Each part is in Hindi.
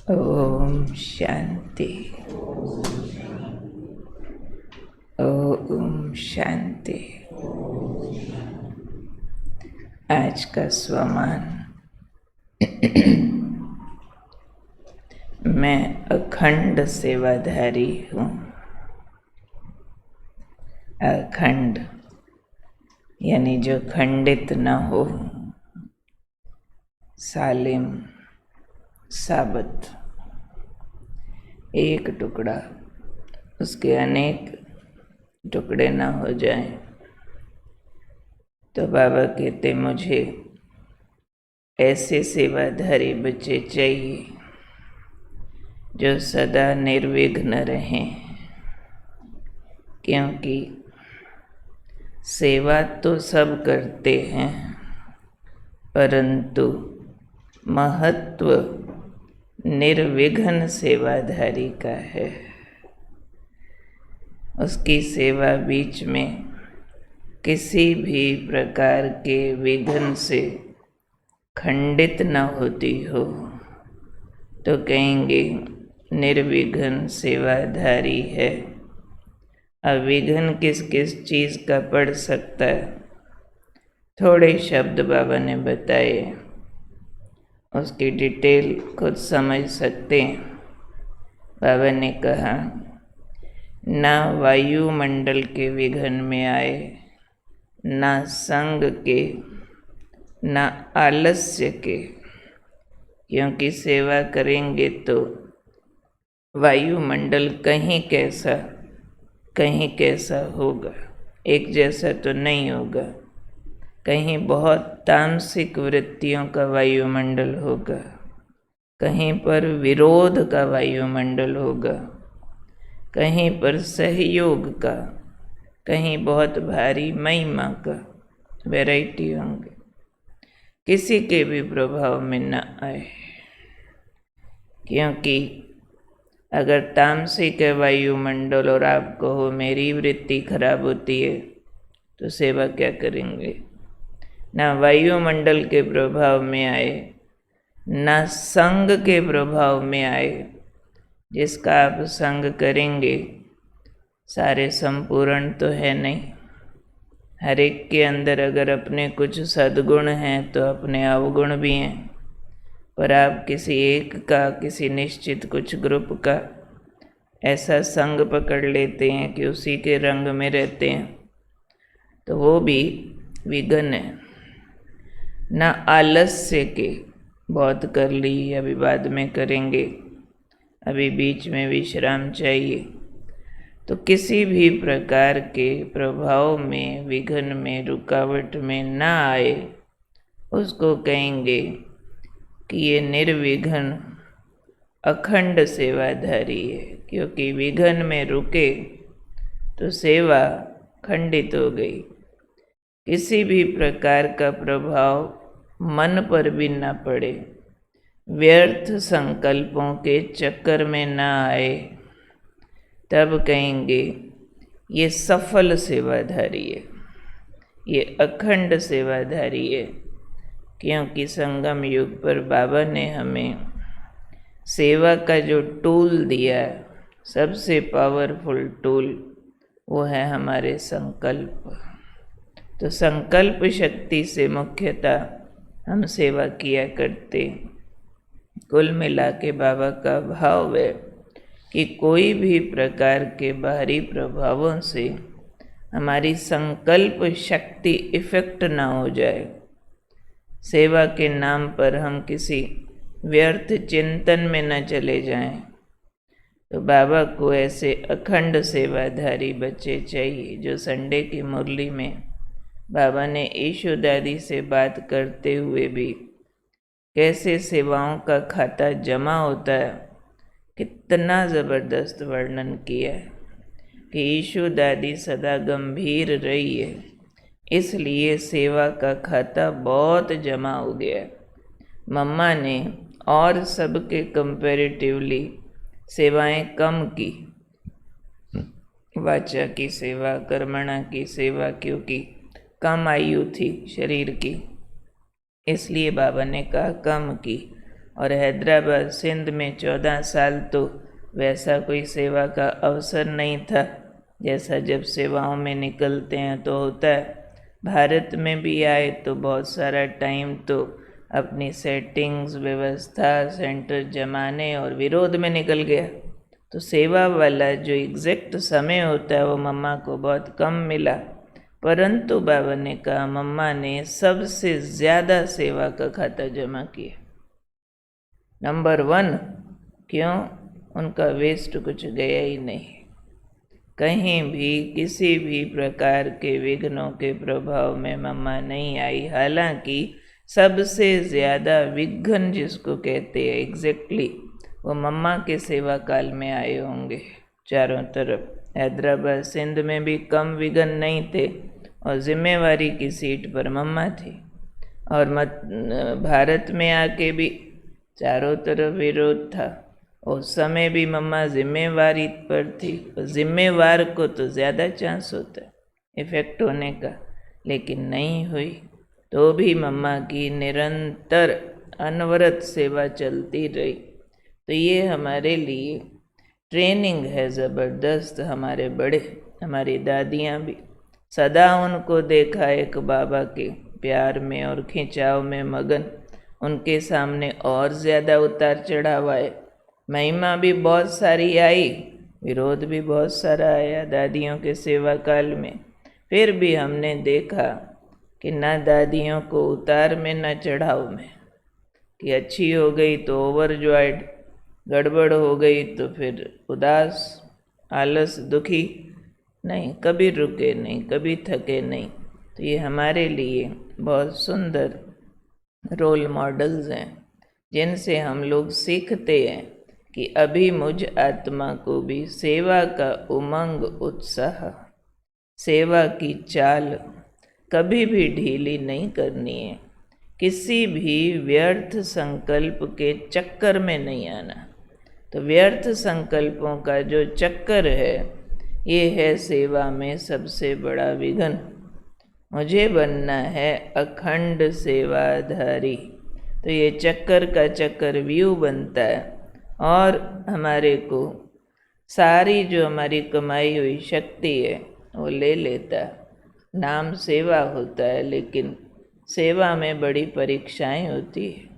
ओम शांति। ओम शांति। आज का स्वमान। मैं अखंड सेवाधारी हूँ। अखंड यानी जो खंडित न हो, सालिम, साबत, एक टुकड़ा, उसके अनेक टुकड़े न हो जाएं। तो बाबा कहते मुझे ऐसे सेवाधारी बच्चे चाहिए जो सदा निर्विघ्न रहें, क्योंकि सेवा तो सब करते हैं, परंतु महत्व निर्विघ्न सेवाधारी का है। उसकी सेवा बीच में किसी भी प्रकार के विघ्न से खंडित न होती हो तो कहेंगे निर्विघ्न सेवाधारी है। अब विघ्न किस किस चीज़ का पड़ सकता है, थोड़े शब्द बाबा ने बताए, उसकी डिटेल खुद समझ सकते हैं। बाबा ने कहा ना वायुमंडल के विघ्न में आए, ना संग के, ना आलस्य के, क्योंकि सेवा करेंगे तो वायुमंडल कहीं कैसा होगा, एक जैसा तो नहीं होगा। कहीं बहुत तामसिक वृत्तियों का वायुमंडल होगा, कहीं पर विरोध का वायुमंडल होगा, कहीं पर सहयोग का, कहीं बहुत भारी महिमा का वैरायटी होंगे। किसी के भी प्रभाव में न आए, क्योंकि अगर तामसिक है वायुमंडल और आप कहो मेरी वृत्ति खराब होती है तो सेवा क्या करेंगे। ना वायुमंडल के प्रभाव में आए, ना संग के प्रभाव में आए। जिसका आप संग करेंगे सारे संपूर्ण तो है नहीं। हर एक के अंदर अगर अपने कुछ सद्गुण हैं तो अपने अवगुण भी हैं, पर आप किसी एक का, किसी निश्चित कुछ ग्रुप का ऐसा संग पकड़ लेते हैं कि उसी के रंग में रहते हैं, तो वो भी विघ्न है। ना आलस्य के, बहुत कर ली अभी बाद में करेंगे, अभी बीच में विश्राम चाहिए। तो किसी भी प्रकार के प्रभाव में, विघ्न में, रुकावट में ना आए, उसको कहेंगे कि ये निर्विघ्न अखंड सेवाधारी है। क्योंकि विघ्न में रुके तो सेवा खंडित हो गई। किसी भी प्रकार का प्रभाव मन पर भी न पड़े, व्यर्थ संकल्पों के चक्कर में न आए, तब कहेंगे ये सफल सेवाधारी है, ये अखंड सेवाधारी है। क्योंकि संगम युग पर बाबा ने हमें सेवा का जो टूल दिया, सबसे पावरफुल टूल, वो है हमारे संकल्प। तो संकल्प शक्ति से मुख्यतः हम सेवा किया करते। कुल मिला के बाबा का भाव है कि कोई भी प्रकार के बाहरी प्रभावों से हमारी संकल्प शक्ति इफेक्ट ना हो जाए। सेवा के नाम पर हम किसी व्यर्थ चिंतन में न चले जाएं। तो बाबा को ऐसे अखंड सेवाधारी बच्चे चाहिए। जो संडे की मुरली में बाबा ने ईशु दादी से बात करते हुए भी कैसे सेवाओं का खाता जमा होता है, कितना ज़बरदस्त वर्णन किया है कि ईशु दादी सदा गंभीर रही है, इसलिए सेवा का खाता बहुत जमा हो गया है। मम्मा ने और सबके कंपैरेटिवली सेवाएं कम की, वाचा की सेवा, कर्मणा की सेवा, क्योंकि कम आयु थी शरीर की, इसलिए बाबा ने कहा कम की। और हैदराबाद सिंध में 14 साल तो वैसा कोई सेवा का अवसर नहीं था जैसा जब सेवाओं में निकलते हैं तो होता है। भारत में भी आए तो बहुत सारा टाइम तो अपनी सेटिंग्स, व्यवस्था, सेंटर जमाने और विरोध में निकल गया। तो सेवा वाला जो एग्जैक्ट समय होता है वो मम्मा को बहुत कम मिला, परंतु बाबा ने कहा मम्मा ने सबसे ज़्यादा सेवा का खाता जमा किया। नंबर 1, क्यों? उनका वेस्ट कुछ गया ही नहीं। कहीं भी किसी भी प्रकार के विघ्नों के प्रभाव में मम्मा नहीं आई। हालांकि सबसे ज़्यादा विघ्न जिसको कहते हैं एग्जैक्टली वो मम्मा के सेवा काल में आए होंगे चारों तरफ। हैदराबाद सिंध में भी कम विघ्न नहीं थे और जिम्मेवारी की सीट पर मम्मा थी। और भारत में आके भी चारों तरफ विरोध था, उस समय भी मम्मा जिम्मेवारी पर थी। जिम्मेवार को तो ज़्यादा चांस होता है इफेक्ट होने का, लेकिन नहीं हुई। तो भी मम्मा की निरंतर अनवरत सेवा चलती रही। तो ये हमारे लिए ट्रेनिंग है ज़बरदस्त। हमारे बड़े, हमारी दादियाँ भी सदा उनको देखा एक बाबा के प्यार में और खिंचाव में मगन। उनके सामने और ज़्यादा उतार चढ़ाव आए, महिमा भी बहुत सारी आई, विरोध भी बहुत सारा आया दादियों के सेवा काल में। फिर भी हमने देखा कि ना दादियों को उतार में न चढ़ाव में, कि अच्छी हो गई तो ओवरजॉयड, गड़बड़ हो गई तो फिर उदास, आलस, दुखी नहीं, कभी रुके नहीं, कभी थके नहीं। तो ये हमारे लिए बहुत सुंदर रोल मॉडल्स हैं जिनसे हम लोग सीखते हैं कि अभी मुझ आत्मा को भी सेवा का उमंग, उत्साह, सेवा की चाल कभी भी ढीली नहीं करनी है। किसी भी व्यर्थ संकल्प के चक्कर में नहीं आना। तो व्यर्थ संकल्पों का जो चक्कर है ये है सेवा में सबसे बड़ा विघ्न। मुझे बनना है अखंड सेवाधारी, तो ये चक्कर का चक्कर व्यू बनता है और हमारे को सारी जो हमारी कमाई हुई शक्ति है वो ले लेता है। नाम सेवा होता है, लेकिन सेवा में बड़ी परीक्षाएं होती है।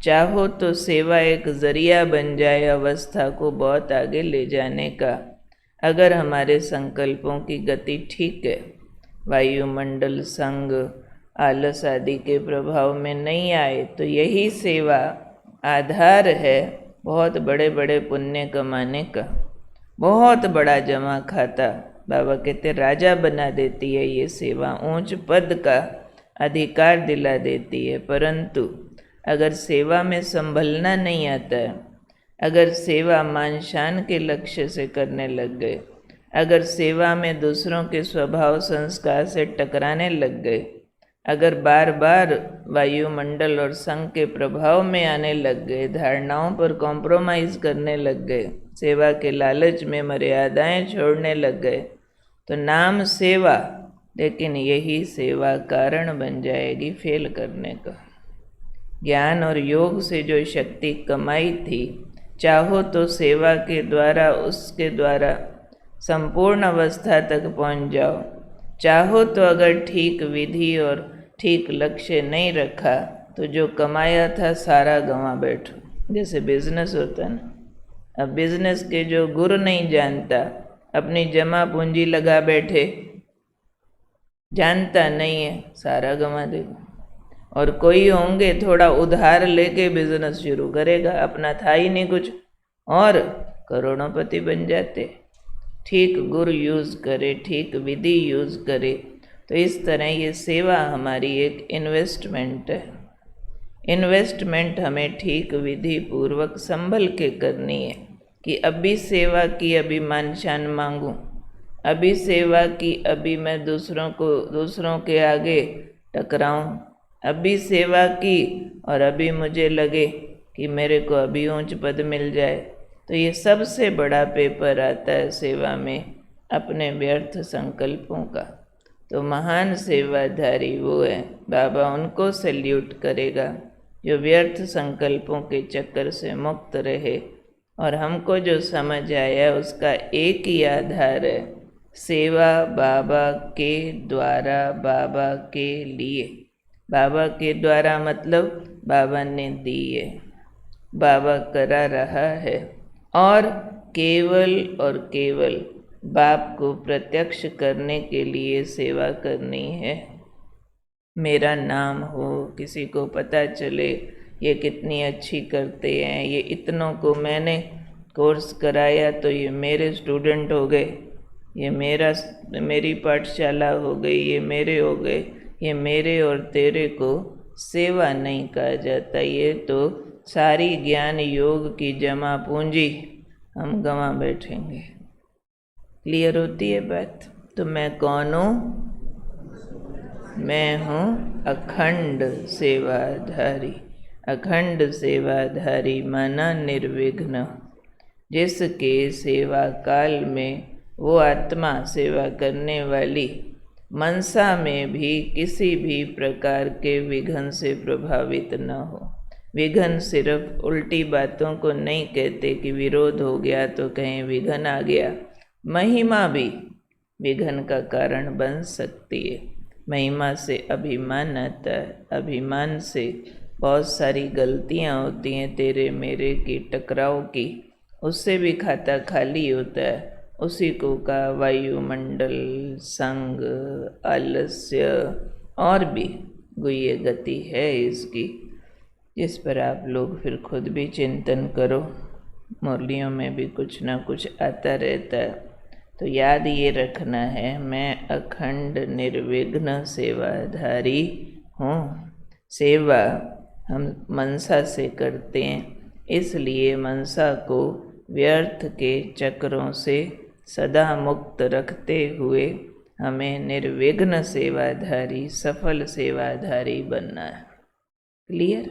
चाहो तो सेवा एक ज़रिया बन जाए अवस्था को बहुत आगे ले जाने का, अगर हमारे संकल्पों की गति ठीक है। वायुमंडल, संग, आलस आदि के प्रभाव में नहीं आए तो यही सेवा आधार है बहुत बड़े बड़े पुण्य कमाने का। बहुत बड़ा जमा खाता, बाबा कहते राजा बना देती है ये सेवा, ऊंच पद का अधिकार दिला देती है। परंतु अगर सेवा में संभलना नहीं आता है, अगर सेवा मान शान के लक्ष्य से करने लग गए, अगर सेवा में दूसरों के स्वभाव संस्कार से टकराने लग गए, अगर बार बार वायुमंडल और संघ के प्रभाव में आने लग गए, धारणाओं पर कॉम्प्रोमाइज़ करने लग गए, सेवा के लालच में मर्यादाएं छोड़ने लग गए, तो नाम सेवा, लेकिन यही सेवा कारण बन जाएगी फेल करने का। ज्ञान और योग से जो शक्ति कमाई थी, चाहो तो सेवा के द्वारा, उसके द्वारा संपूर्ण अवस्था तक पहुंच जाओ। चाहो तो अगर ठीक विधि और ठीक लक्ष्य नहीं रखा तो जो कमाया था सारा गंवा बैठो। जैसे बिजनेस होता है ना, अब बिजनेस के जो गुरु नहीं जानता, अपनी जमा पूंजी लगा बैठे, जानता नहीं है, सारा गंवा देगा। और कोई होंगे थोड़ा उधार लेके बिजनेस शुरू करेगा, अपना था ही नहीं कुछ, और करोड़ोंपति बन जाते। ठीक गुरु यूज़ करे, ठीक विधि यूज़ करे, तो इस तरह ये सेवा हमारी एक इन्वेस्टमेंट है। इन्वेस्टमेंट हमें ठीक विधि पूर्वक संभल के करनी है कि अभी सेवा की अभी मान शान मांगूं, अभी सेवा की अभी मैं दूसरों के आगे टकराऊं, अभी सेवा की और अभी मुझे लगे कि मेरे को अभी ऊंच पद मिल जाए। तो ये सबसे बड़ा पेपर आता है सेवा में, अपने व्यर्थ संकल्पों का। तो महान सेवाधारी वो है, बाबा उनको सैल्यूट करेगा जो व्यर्थ संकल्पों के चक्कर से मुक्त रहे। और हमको जो समझ आया उसका एक ही आधार है, सेवा बाबा के द्वारा, बाबा के लिए। बाबा के द्वारा मतलब बाबा ने दी है, बाबा करा रहा है, और केवल बाप को प्रत्यक्ष करने के लिए सेवा करनी है। मेरा नाम हो, किसी को पता चले ये कितनी अच्छी करते हैं, ये इतनों को मैंने कोर्स कराया तो ये मेरे स्टूडेंट हो गए, ये मेरी पाठशाला हो गई, ये मेरे हो गए। ये मेरे और तेरे को सेवा नहीं कहा जाता, ये तो सारी ज्ञान योग की जमा पूंजी हम गंवा बैठेंगे। क्लियर होती है बात? तो मैं कौन हूँ? मैं हूँ अखंड सेवाधारी। अखंड सेवाधारी माना निर्विघ्न, जिसके सेवा काल में वो आत्मा सेवा करने वाली मनसा में भी किसी भी प्रकार के विघ्न से प्रभावित न हो। विघ्न सिर्फ उल्टी बातों को नहीं कहते कि विरोध हो गया तो कहीं विघ्न आ गया। महिमा भी विघ्न का कारण बन सकती है। महिमा से अभिमान आता है, अभिमान से बहुत सारी गलतियाँ होती हैं तेरे मेरे की, टकराव की, उससे भी खाता खाली होता है। उसी को का वायुमंडल, संग, आलस्य और भी गुह्य गति है इसकी, जिस पर आप लोग फिर खुद भी चिंतन करो। मुरलियों में भी कुछ ना कुछ आता रहता है। तो याद ये रखना है, मैं अखंड निर्विघ्न सेवाधारी हूँ। सेवा हम मनसा से करते हैं, इसलिए मनसा को व्यर्थ के चक्रों से सदा मुक्त रखते हुए हमें निर्विघ्न सेवाधारी, सफल सेवाधारी बनना है। क्लियर?